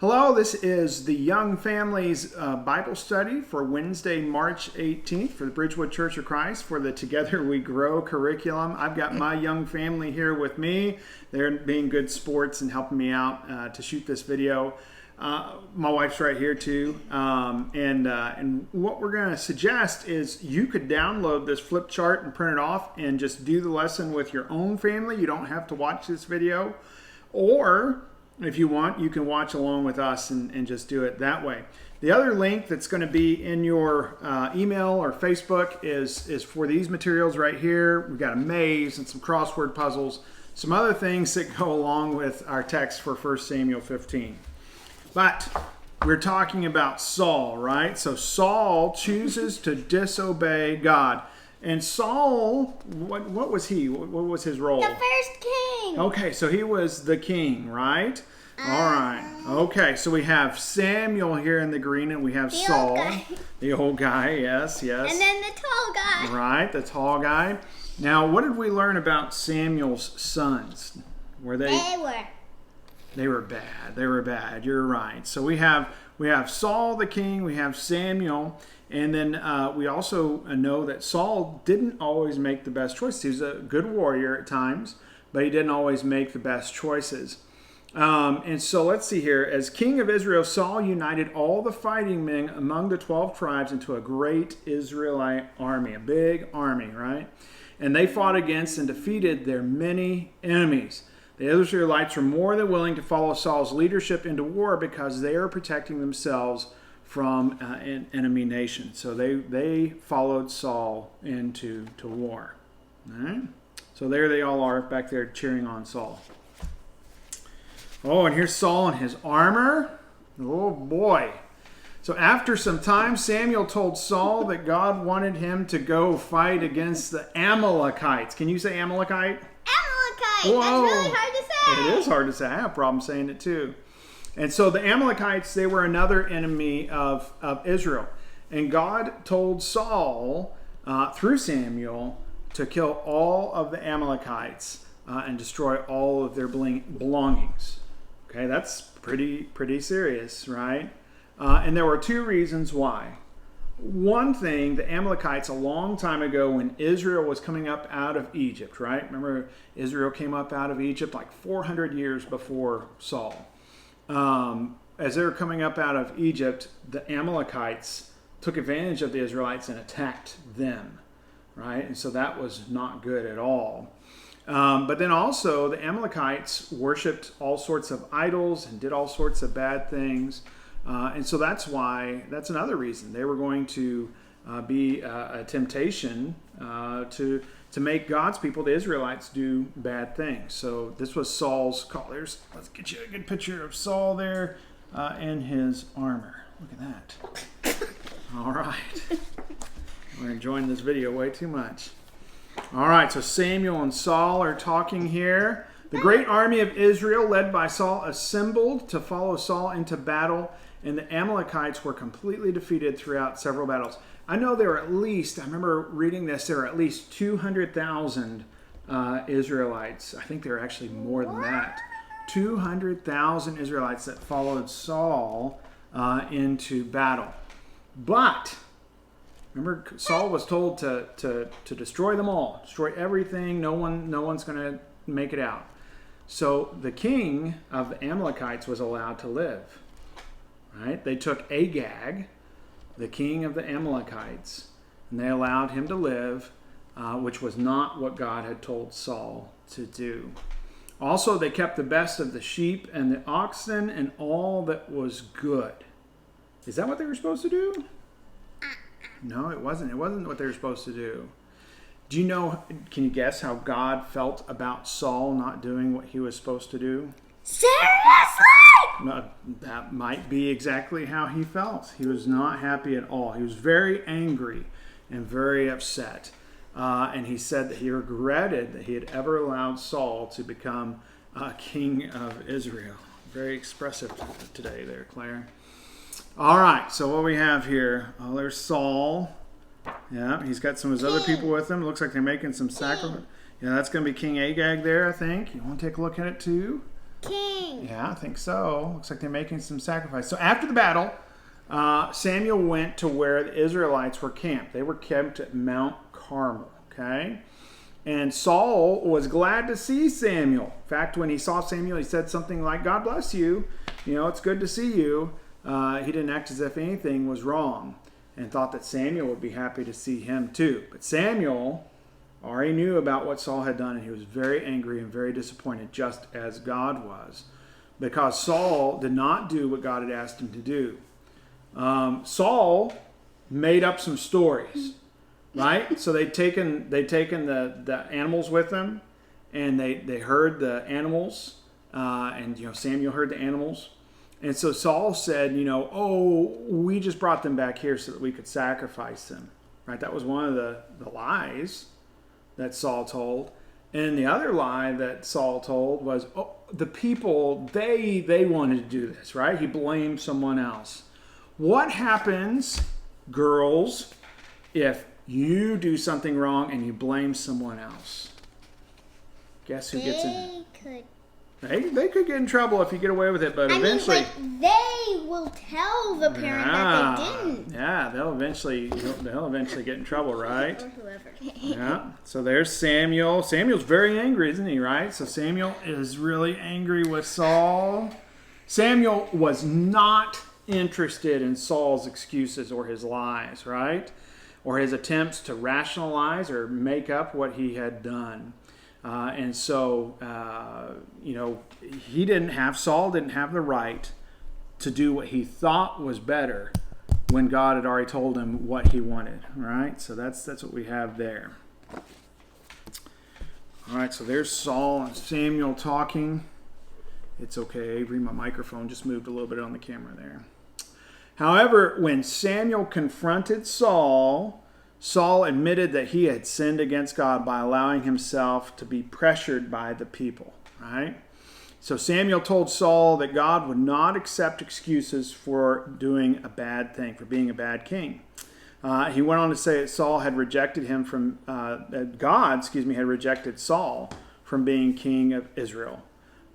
Hello, this is the Young Families Bible Study for Wednesday, March 18th for the Bridgewood Church of Christ for the Together We Grow curriculum. I've got my young family here with me. They're being good sports and helping me out to shoot this video. My wife's right here too. And what we're going to suggest is you could download this flip chart and print it off and just do the lesson with your own family. You don't have to watch this video. Or if you want, you can watch along with us and just do it that way. The other link that's going to be in your email or Facebook is for these materials right here. We've got a maze and some crossword puzzles, some other things that go along with our text for 1 Samuel 15. But we're talking about Saul, right? So Saul chooses to disobey God. And Saul, what was he? What was his role? The first king. Okay, so he was the king, right? All right. Okay, so we have Samuel here in the green, and we have Saul. The old guy, yes. And then the tall guy. Right, the tall guy. Now, what did we learn about Samuel's sons? They were bad. They were bad. You're right. So we have Saul the king, we have Samuel, and then we also know that Saul didn't always make the best choices. He was a good warrior at times, but he didn't always make the best choices. And so let's see here. As king of Israel, Saul united all the fighting men among the 12 tribes into a great Israelite army, a big army, right? And they fought against and defeated their many enemies. The Israelites were more than willing to follow Saul's leadership into war because they are protecting themselves from an enemy nation. So they followed Saul into war. All right? So there they all are back there cheering on Saul. Oh, and here's Saul in his armor. Oh, boy. So after some time, Samuel told Saul that God wanted him to go fight against the Amalekites. Can you say Amalekite? Amalekite. Whoa. That's really hard to say. It is hard to say. I have a problem saying it too. And so the Amalekites, they were another enemy of Israel. And God told Saul, through Samuel, to kill all of the Amalekites and destroy all of their belongings. Okay, that's pretty serious, right? And there were two reasons why. One thing, the Amalekites a long time ago when Israel was coming up out of Egypt, right? Remember, Israel came up out of Egypt like 400 years before Saul. As they were coming up out of Egypt, the Amalekites took advantage of the Israelites and attacked them, right? And so that was not good at all. But then also the Amalekites worshipped all sorts of idols and did all sorts of bad things. And so that's another reason they were going to be a temptation to make God's people, the Israelites, do bad things. So this was Saul's call. Let's get you a good picture of Saul there in his armor. Look at that. All right. We're enjoying this video way too much. All right, so Samuel and Saul are talking here. The great army of Israel, led by Saul, assembled to follow Saul into battle, and the Amalekites were completely defeated throughout several battles. I know there were I remember reading this, there were at least 200,000 Israelites. I think there were actually more than that. 200,000 Israelites that followed Saul into battle. But remember, Saul was told to destroy them all, destroy everything. No one's going to make it out. So the king of the Amalekites was allowed to live. Right? They took Agag, the king of the Amalekites, and they allowed him to live, which was not what God had told Saul to do. Also, they kept the best of the sheep and the oxen and all that was good. Is that what they were supposed to do? No, it wasn't. It wasn't what they were supposed to do. Do you know, can you guess how God felt about Saul not doing what he was supposed to do? Seriously? No, that might be exactly how he felt. He was not happy at all. He was very angry and very upset. And he said that he regretted that he had ever allowed Saul to become king of Israel. Very expressive today there, Claire. All right, so what we have here, there's Saul. Yeah, he's got some of his other people with him. It looks like they're making some sacrifice. Yeah, that's going to be King Agag there, I think. You want to take a look at it too? king. Yeah, I think so. Looks like they're making some sacrifice. So after the battle, Samuel went to where the Israelites were camped. They were camped at Mount Carmel, okay? And Saul was glad to see Samuel. In fact, when he saw Samuel, he said something like, God bless you. You know, it's good to see you. He didn't act as if anything was wrong and thought that Samuel would be happy to see him too. But Samuel already knew about what Saul had done, and he was very angry and very disappointed, just as God was, because Saul did not do what God had asked him to do. Saul made up some stories, right? So they'd taken the animals with them, and they heard the animals, and Samuel heard the animals. And so Saul said, oh, we just brought them back here so that we could sacrifice them, right? That was one of the lies that Saul told. And the other lie that Saul told was, oh, the people, they wanted to do this, right? He blamed someone else. What happens, girls, if you do something wrong and you blame someone else? Guess who gets in? They could get in trouble if you get away with it, but eventually... they will tell the parent that they didn't. Yeah, they'll eventually get in trouble, right? Or whoever. Yeah, so there's Samuel. Samuel's very angry, isn't he, right? So Samuel is really angry with Saul. Samuel was not interested in Saul's excuses or his lies, right? Or his attempts to rationalize or make up what he had done. And so, Saul didn't have the right to do what he thought was better when God had already told him what he wanted, right? So that's what we have there. All right, so there's Saul and Samuel talking. It's okay, Avery, my microphone just moved a little bit on the camera there. However, when Samuel confronted Saul admitted that he had sinned against God by allowing himself to be pressured by the people, right? So Samuel told Saul that God would not accept excuses for doing a bad thing, for being a bad king. He went on to say that Saul had rejected him from, God had rejected Saul from being king of Israel.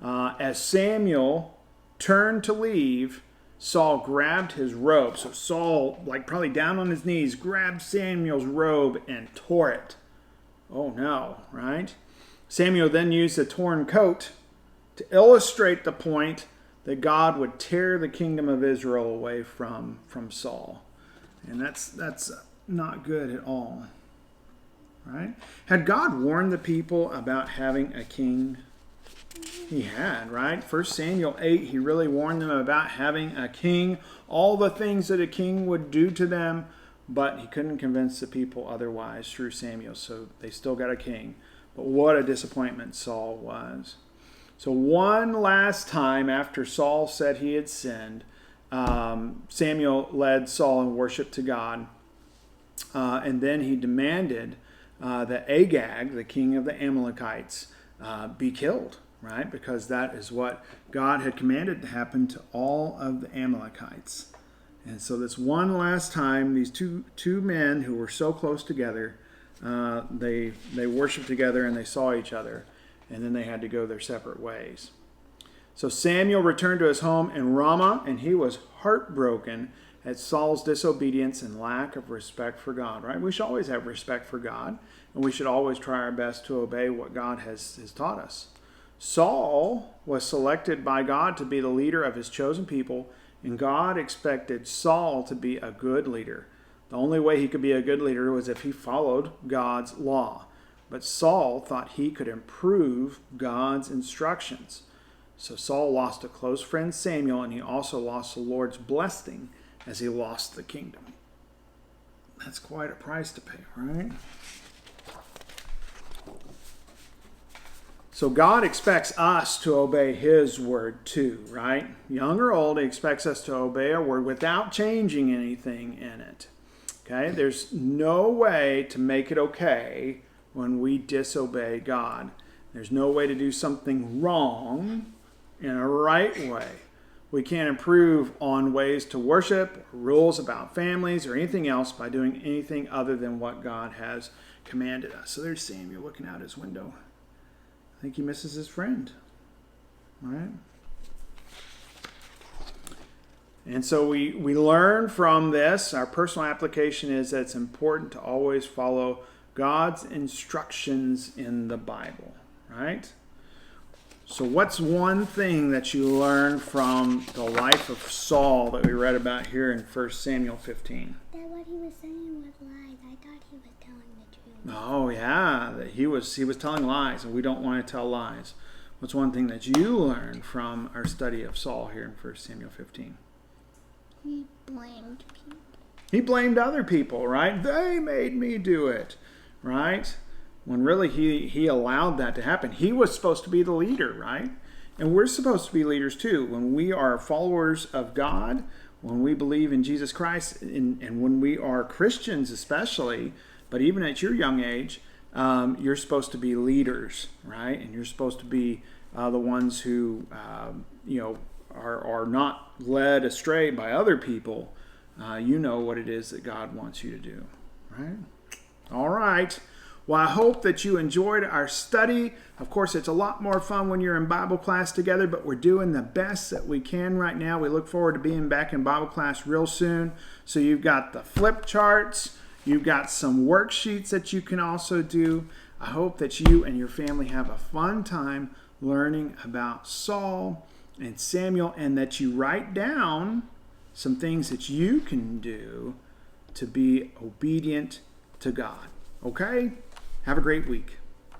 As Samuel turned to leave, Saul grabbed his robe. So Saul, probably down on his knees, grabbed Samuel's robe and tore it. Oh no, right? Samuel then used a torn coat to illustrate the point that God would tear the kingdom of Israel away from Saul. And that's not good at all, right? Had God warned the people about having a king? He had, right? 1 Samuel 8, he really warned them about having a king, all the things that a king would do to them, but he couldn't convince the people otherwise through Samuel, so they still got a king. But what a disappointment Saul was. So one last time after Saul said he had sinned, Samuel led Saul in worship to God, and then he demanded that Agag, the king of the Amalekites, be killed. Right? Because that is what God had commanded to happen to all of the Amalekites. And so this one last time, these two men who were so close together, they worshiped together and they saw each other. And then they had to go their separate ways. So Samuel returned to his home in Ramah, and he was heartbroken at Saul's disobedience and lack of respect for God. Right? We should always have respect for God, and we should always try our best to obey what God has taught us. Saul was selected by God to be the leader of his chosen people, and God expected Saul to be a good leader. The only way he could be a good leader was if he followed God's law. But Saul thought he could improve God's instructions. So Saul lost a close friend, Samuel, and he also lost the Lord's blessing as he lost the kingdom. That's quite a price to pay, right? So God expects us to obey his word too, right? Young or old, he expects us to obey our word without changing anything in it. Okay? There's no way to make it okay when we disobey God. There's no way to do something wrong in a right way. We can't improve on ways to worship, rules about families, or anything else by doing anything other than what God has commanded us. So there's Samuel looking out his window. I think he misses his friend. right? And so we learn from this, our personal application is that it's important to always follow God's instructions in the Bible, right? So what's one thing that you learned from the life of Saul that we read about here in 1 Samuel 15? That what he was saying was lies. I thought he was telling the truth. Oh, yeah, that he was telling lies, and we don't want to tell lies. What's one thing that you learned from our study of Saul here in 1 Samuel 15? He blamed people. He blamed other people, right? They made me do it, right? When really he allowed that to happen. He was supposed to be the leader, right? And we're supposed to be leaders too. When we are followers of God, when we believe in Jesus Christ, and when we are Christians especially, but even at your young age, you're supposed to be leaders, right? And you're supposed to be the ones who, are not led astray by other people. You know what it is that God wants you to do, right? All right. Well, I hope that you enjoyed our study. Of course, it's a lot more fun when you're in Bible class together, but we're doing the best that we can right now. We look forward to being back in Bible class real soon. So you've got the flip charts. You've got some worksheets that you can also do. I hope that you and your family have a fun time learning about Saul and Samuel, and that you write down some things that you can do to be obedient to God. Okay? Have a great week.